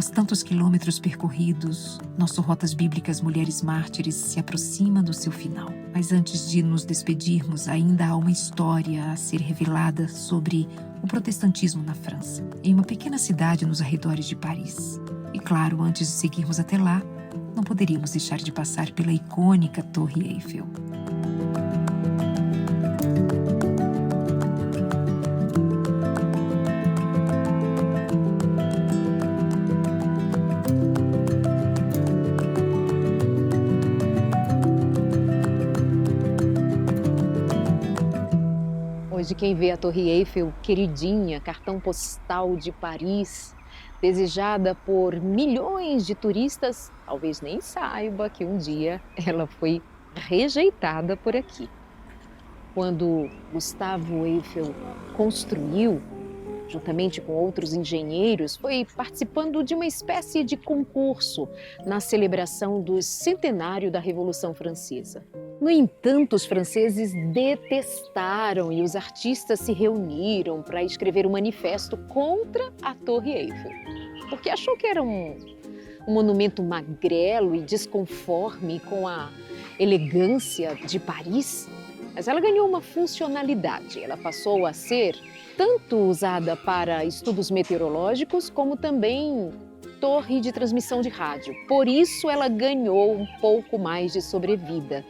Após tantos quilômetros percorridos, nosso Rotas Bíblicas Mulheres Mártires se aproxima do seu final. Mas antes de nos despedirmos, ainda há uma história a ser revelada sobre o protestantismo na França, em uma pequena cidade nos arredores de Paris. E claro, antes de seguirmos até lá, não poderíamos deixar de passar pela icônica Torre Eiffel. Hoje quem vê a Torre Eiffel, queridinha, cartão postal de Paris, desejada por milhões de turistas, talvez nem saiba que um dia ela foi rejeitada por aqui. Quando Gustavo Eiffel construiu, juntamente com outros engenheiros, foi participando de uma espécie de concurso na celebração do centenário da Revolução Francesa. No entanto, os franceses detestaram e os artistas se reuniram para escrever um manifesto contra a Torre Eiffel, porque achou que era um monumento magrelo e desconforme com a elegância de Paris. Mas ela ganhou uma funcionalidade, ela passou a ser tanto usada para estudos meteorológicos como também torre de transmissão de rádio. Por isso ela ganhou um pouco mais de sobrevida.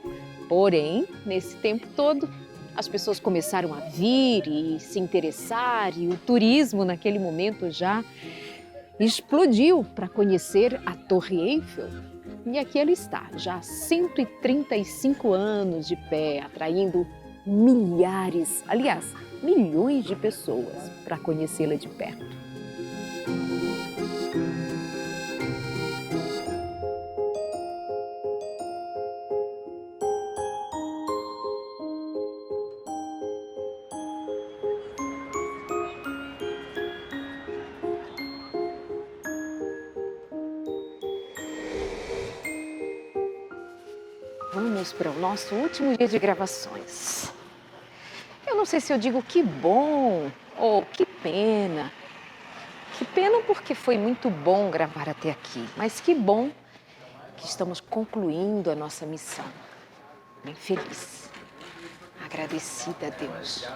Porém, nesse tempo todo, as pessoas começaram a vir e se interessar e o turismo naquele momento já explodiu para conhecer a Torre Eiffel. E aqui ela está, já há 135 anos de pé, atraindo milhares, aliás, milhões de pessoas para conhecê-la de perto. Vamos para o nosso último dia de gravações. Eu não sei se eu digo que bom ou que pena. Que pena porque foi muito bom gravar até aqui, mas que bom que estamos concluindo a nossa missão. Bem feliz, agradecida a Deus.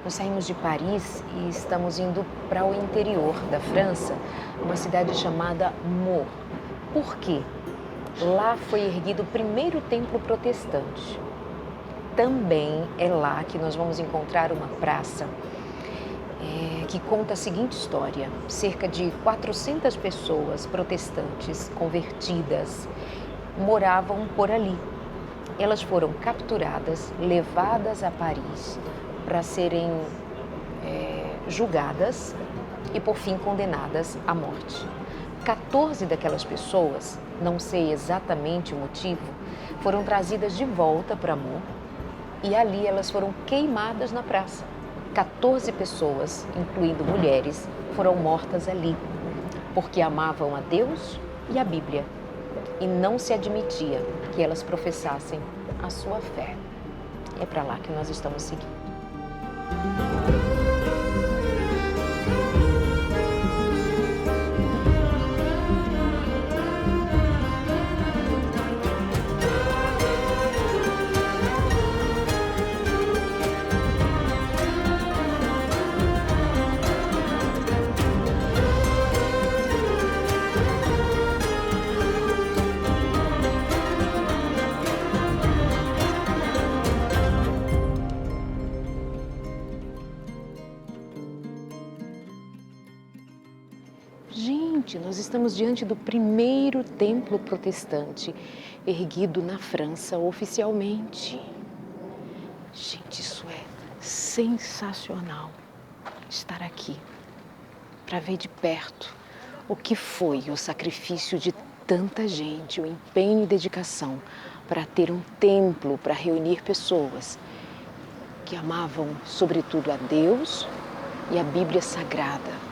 Nós saímos de Paris e estamos indo para o interior da França, uma cidade chamada Meaux. Por quê? Lá foi erguido o primeiro templo protestante. Também é lá que nós vamos encontrar uma praça que conta a seguinte história. Cerca de 400 pessoas protestantes convertidas moravam por ali. Elas foram capturadas, levadas a Paris para serem julgadas e, por fim, condenadas à morte. 14 daquelas pessoas, não sei exatamente o motivo, foram trazidas de volta para Meaux e ali elas foram queimadas na praça. 14 pessoas, incluindo mulheres, foram mortas ali, porque amavam a Deus e a Bíblia e não se admitia que elas professassem a sua fé. É para lá que nós estamos seguindo. Gente, nós estamos diante do primeiro templo protestante erguido na França oficialmente. Gente, isso é sensacional estar aqui para ver de perto o que foi o sacrifício de tanta gente, o empenho e dedicação para ter um templo para reunir pessoas que amavam sobretudo a Deus e a Bíblia Sagrada.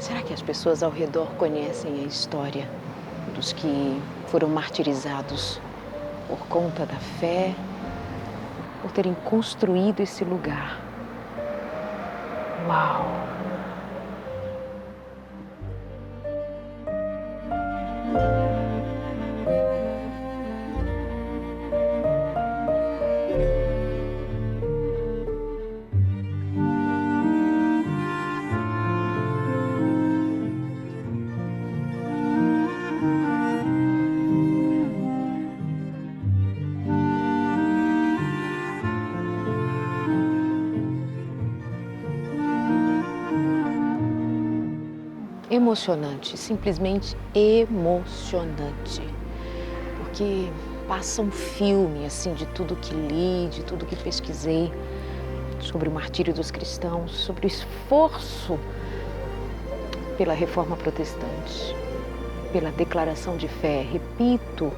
Será que as pessoas ao redor conhecem a história dos que foram martirizados por conta da fé, por terem construído esse lugar? Uau! Emocionante, simplesmente emocionante, porque passa um filme assim de tudo que li, de tudo que pesquisei sobre o martírio dos cristãos, sobre o esforço pela reforma protestante, pela declaração de fé. Repito,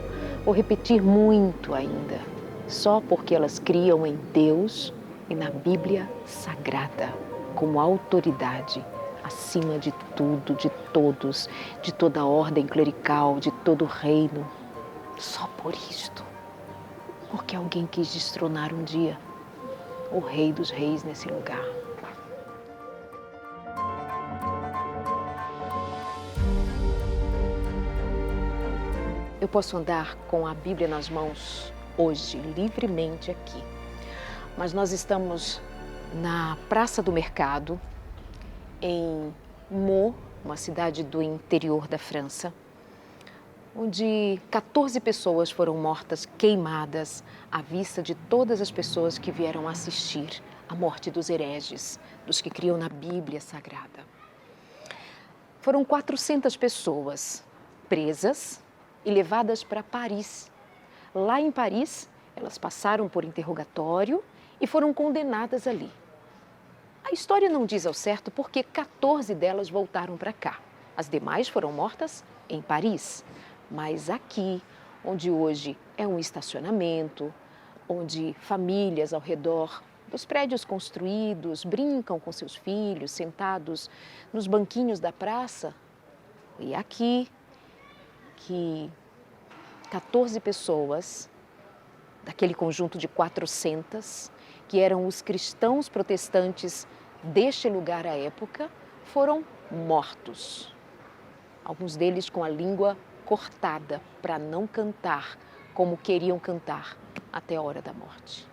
vou repetir muito ainda, só porque elas criam em Deus e na Bíblia Sagrada como autoridade acima de tudo, de todos, de toda a ordem clerical, de todo o reino. Só por isto. Porque alguém quis destronar um dia o Rei dos Reis nesse lugar. Eu posso andar com a Bíblia nas mãos hoje, livremente aqui. Mas nós estamos na Praça do Mercado, em Meaux, uma cidade do interior da França, onde 14 pessoas foram mortas, queimadas, à vista de todas as pessoas que vieram assistir à morte dos hereges, dos que criam na Bíblia Sagrada. Foram 400 pessoas presas e levadas para Paris. Lá em Paris, elas passaram por interrogatório e foram condenadas ali. A história não diz ao certo porque 14 delas voltaram para cá. As demais foram mortas em Paris. Mas aqui, onde hoje é um estacionamento, onde famílias ao redor dos prédios construídos brincam com seus filhos sentados nos banquinhos da praça, e aqui que 14 pessoas, daquele conjunto de 400, que eram os cristãos protestantes deste lugar à época, foram mortos. Alguns deles com a língua cortada para não cantar como queriam cantar até a hora da morte.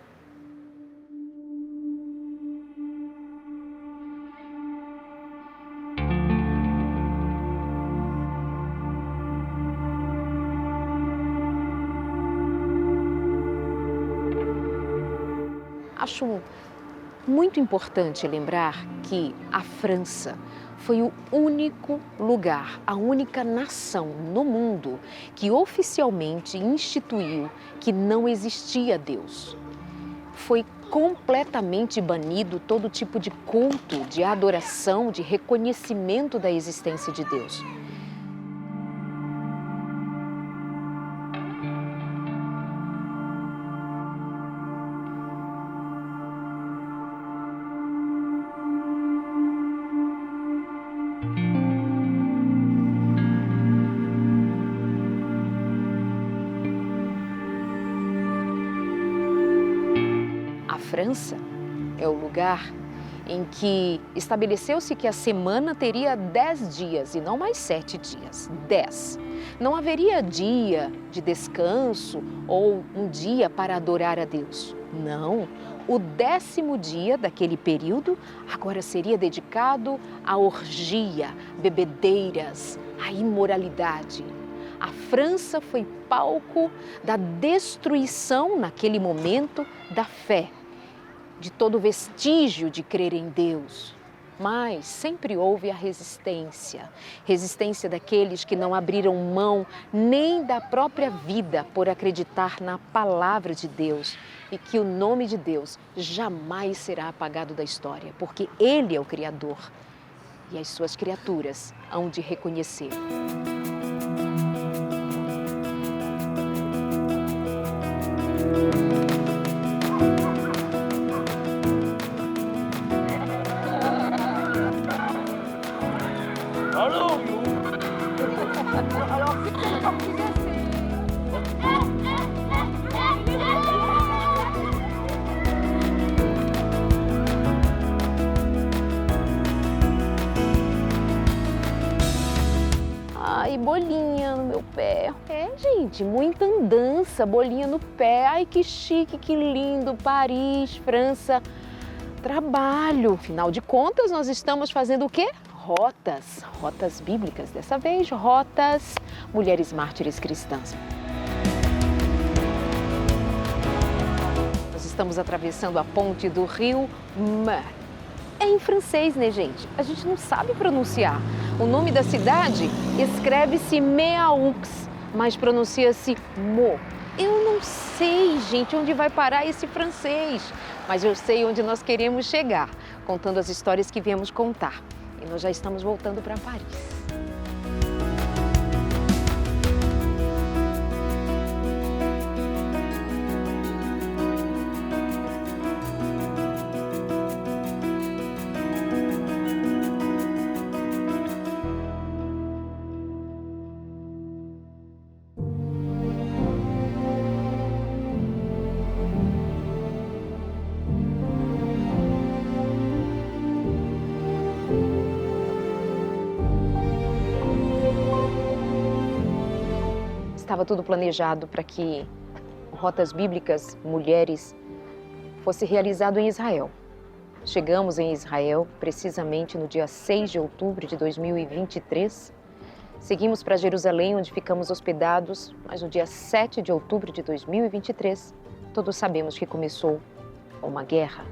Acho muito importante lembrar que a França foi o único lugar, a única nação no mundo que oficialmente instituiu que não existia Deus. Foi completamente banido todo tipo de culto, de adoração, de reconhecimento da existência de Deus. França é o lugar em que estabeleceu-se que a semana teria 10 dias e não mais 7 dias, 10. Não haveria dia de descanso ou um dia para adorar a Deus. Não, o 10º dia daquele período agora seria dedicado à orgia, bebedeiras, à imoralidade. A França foi palco da destruição naquele momento da fé, de todo vestígio de crer em Deus. Mas sempre houve a resistência daqueles que não abriram mão nem da própria vida por acreditar na palavra de Deus e que o nome de Deus jamais será apagado da história, porque Ele é o Criador e as suas criaturas hão de reconhecer. Alors, c'est comme tu disais, Ai, bolinha no meu pé. É, gente, muita andança, bolinha no pé. Ai, que chique, que lindo. Paris, França. Trabalho. Afinal de contas, nós estamos fazendo o quê? Rotas. Rotas bíblicas. Dessa vez, rotas mulheres mártires cristãs. Nós estamos atravessando a ponte do rio Mer. É em francês, né, gente? A gente não sabe pronunciar. O nome da cidade escreve-se Meaux, mas pronuncia-se Mo. Eu não sei, gente, onde vai parar esse francês, mas eu sei onde nós queremos chegar, contando as histórias que viemos contar. E nós já estamos voltando para Paris. Estava tudo planejado para que Rotas Bíblicas Mulheres fosse realizado em Israel. Chegamos em Israel precisamente no dia 6 de outubro de 2023. Seguimos para Jerusalém, onde ficamos hospedados, mas no dia 7 de outubro de 2023, todos sabemos que começou uma guerra.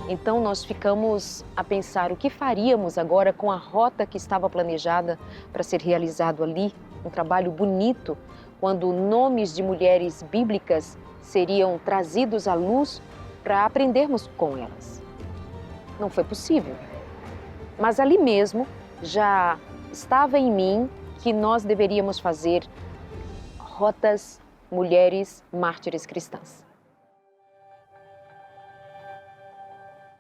Então nós ficamos a pensar o que faríamos agora com a rota que estava planejada para ser realizado ali, um trabalho bonito, quando nomes de mulheres bíblicas seriam trazidos à luz para aprendermos com elas. Não foi possível, mas ali mesmo já estava em mim que nós deveríamos fazer Rotas Mulheres Mártires Cristãs.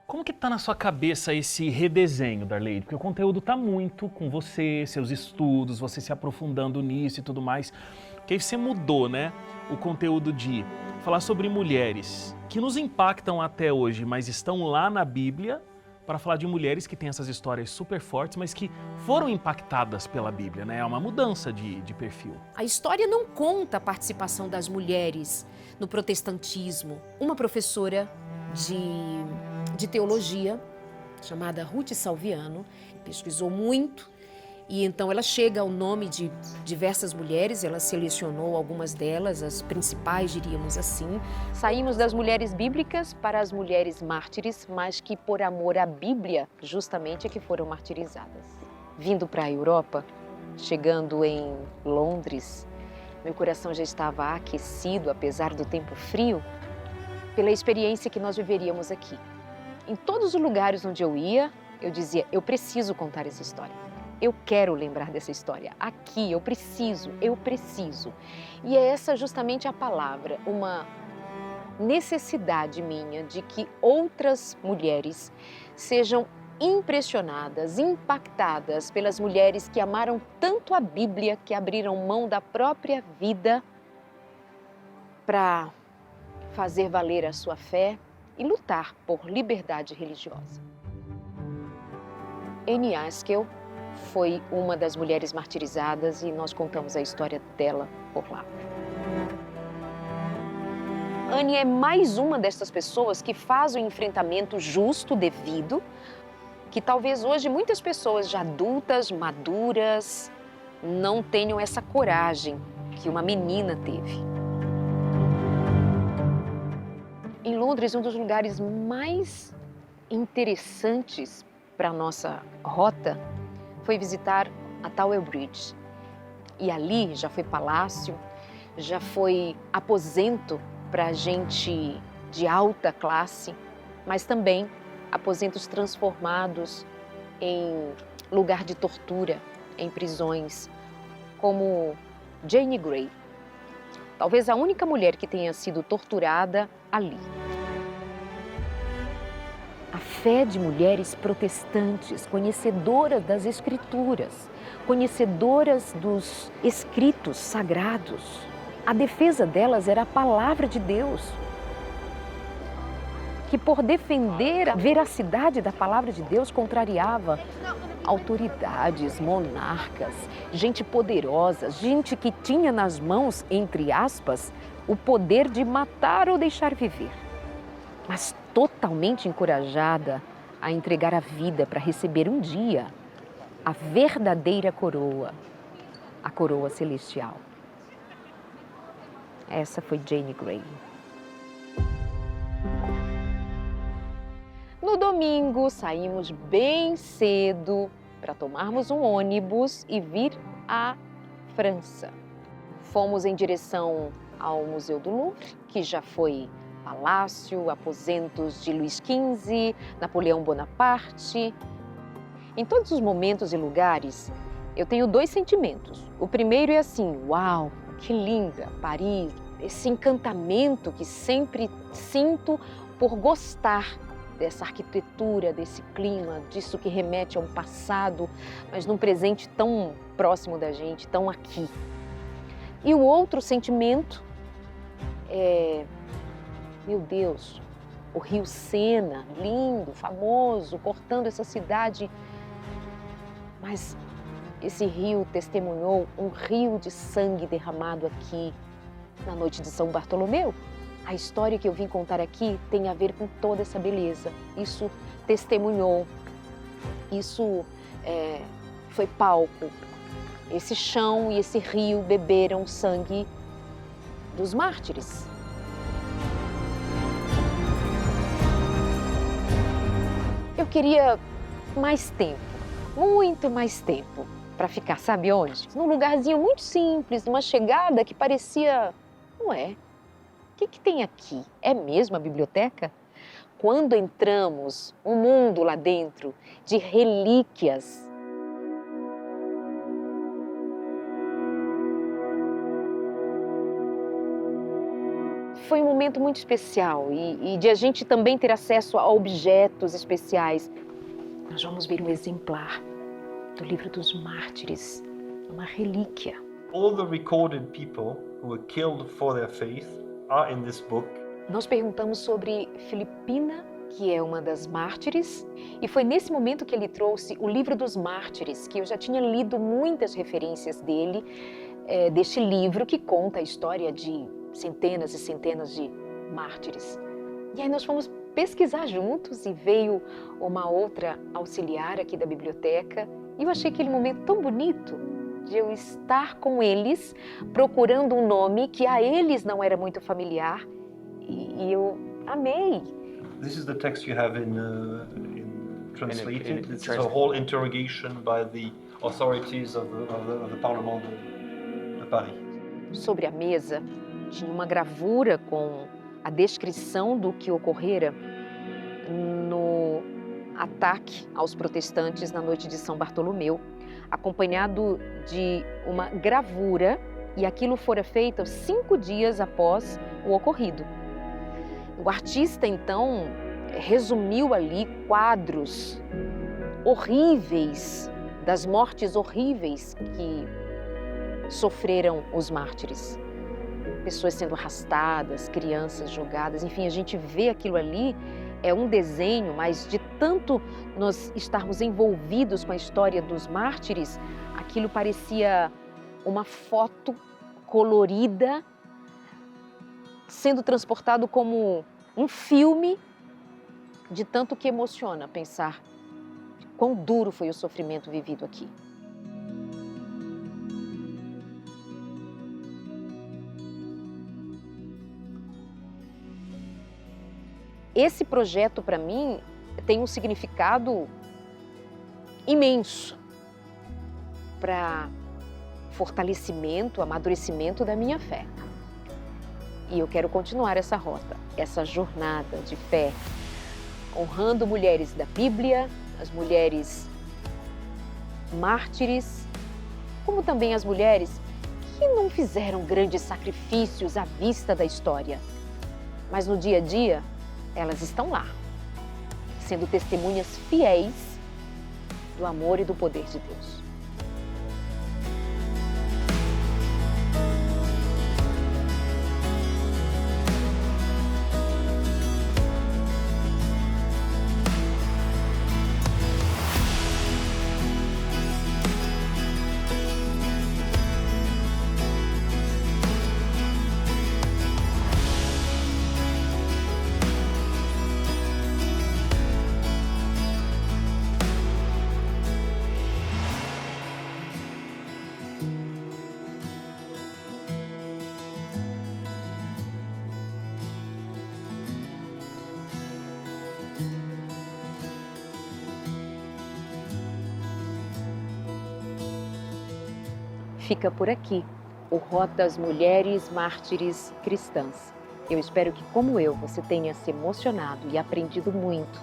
Como que tá na sua cabeça esse redesenho, Darleide? Porque o conteúdo tá muito com você, seus estudos, você se aprofundando nisso e tudo mais. Porque aí você mudou, né? O conteúdo de falar sobre mulheres que nos impactam até hoje, mas estão lá na Bíblia, para falar de mulheres que têm essas histórias super fortes, mas que foram impactadas pela Bíblia, né? É uma mudança de perfil. A história não conta a participação das mulheres no protestantismo. Uma professora de teologia, chamada Ruth Salviano, pesquisou muito e então ela chega ao nome de diversas mulheres, ela selecionou algumas delas, as principais, diríamos assim. Saímos das mulheres bíblicas para as mulheres mártires, mas que por amor à Bíblia, justamente é que foram martirizadas. Vindo para a Europa, chegando em Londres, meu coração já estava aquecido, apesar do tempo frio, pela experiência que nós viveríamos aqui. Em todos os lugares onde eu ia, eu dizia, eu preciso contar essa história. Eu quero lembrar dessa história. Aqui, eu preciso. E é essa justamente a palavra, uma necessidade minha de que outras mulheres sejam impressionadas, impactadas pelas mulheres que amaram tanto a Bíblia, que abriram mão da própria vida para fazer valer a sua fé e lutar por liberdade religiosa. Annie Haskell foi uma das mulheres martirizadas e nós contamos a história dela por lá. Annie é mais uma dessas pessoas que faz o enfrentamento justo, devido, que talvez hoje muitas pessoas já adultas, maduras, não tenham essa coragem que uma menina teve. Em Londres, um dos lugares mais interessantes para a nossa rota foi visitar a Tower Bridge. E ali já foi palácio, já foi aposento para gente de alta classe, mas também aposentos transformados em lugar de tortura, em prisões, como Jane Grey. Talvez a única mulher que tenha sido torturada ali. A fé de mulheres protestantes, conhecedoras das Escrituras, conhecedoras dos escritos sagrados. A defesa delas era a palavra de Deus, que por defender a veracidade da palavra de Deus contrariava autoridades, monarcas, gente poderosa, gente que tinha nas mãos, entre aspas, o poder de matar ou deixar viver. Mas totalmente encorajada a entregar a vida para receber um dia a verdadeira coroa, a coroa celestial. Essa foi Jane Grey. No domingo, saímos bem cedo para tomarmos um ônibus e vir à França. Fomos em direção ao Museu do Louvre, que já foi palácio, aposentos de Luís XV, Napoleão Bonaparte. Em todos os momentos e lugares, eu tenho dois sentimentos. O primeiro é assim, uau, que linda, Paris, esse encantamento que sempre sinto por gostar dessa arquitetura, desse clima, disso que remete a um passado, mas num presente tão próximo da gente, tão aqui. E o outro sentimento é, meu Deus, o Rio Sena, lindo, famoso, cortando essa cidade. Mas esse rio testemunhou um rio de sangue derramado aqui na noite de São Bartolomeu. A história que eu vim contar aqui tem a ver com toda essa beleza. Isso testemunhou, isso foi palco. Esse chão e esse rio beberam sangue dos mártires. Eu queria mais tempo, muito mais tempo, para ficar, sabe onde? Num lugarzinho muito simples, numa chegada que parecia, ué, o que tem aqui? É mesmo a biblioteca? Quando entramos, um mundo lá dentro de relíquias. Foi um momento muito especial e de a gente também ter acesso a objetos especiais. Nós vamos ver um exemplar do Livro dos Mártires, uma relíquia. All the recorded people who were killed for their faith are in this book. Nós perguntamos sobre Filipina, que é uma das mártires, e foi nesse momento que ele trouxe o Livro dos Mártires, que eu já tinha lido muitas referências dele, deste livro que conta a história de centenas e centenas de mártires. E aí nós fomos pesquisar juntos e veio uma outra auxiliar aqui da biblioteca e eu achei aquele momento tão bonito de eu estar com eles procurando um nome que a eles não era muito familiar e eu amei. This is the text you have in translated. It's a whole interrogation by the authorities of the Parlement de Paris. Sobre a mesa tinha uma gravura com a descrição do que ocorrera no ataque aos protestantes na noite de São Bartolomeu, acompanhado de uma gravura, e aquilo fora feito 5 dias após o ocorrido. O artista, então, resumiu ali quadros horríveis, das mortes horríveis que sofreram os mártires. Pessoas sendo arrastadas, crianças jogadas, enfim, a gente vê aquilo ali, é um desenho, mas de tanto nós estarmos envolvidos com a história dos mártires, aquilo parecia uma foto colorida, sendo transportado como um filme, de tanto que emociona pensar quão duro foi o sofrimento vivido aqui. Esse projeto, para mim, tem um significado imenso para fortalecimento, amadurecimento da minha fé. E eu quero continuar essa rota, essa jornada de fé, honrando mulheres da Bíblia, as mulheres mártires, como também as mulheres que não fizeram grandes sacrifícios à vista da história. Mas no dia a dia, elas estão lá, sendo testemunhas fiéis do amor e do poder de Deus. Fica por aqui o Rotas Mulheres Mártires Cristãs. Eu espero que, como eu, você tenha se emocionado e aprendido muito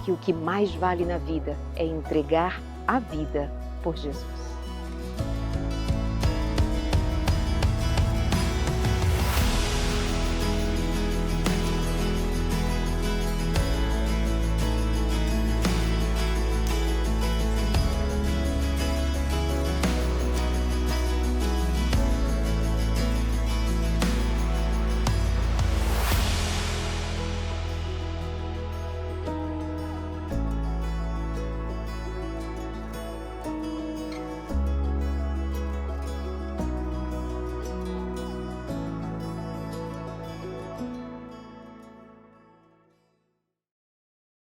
que o que mais vale na vida é entregar a vida por Jesus.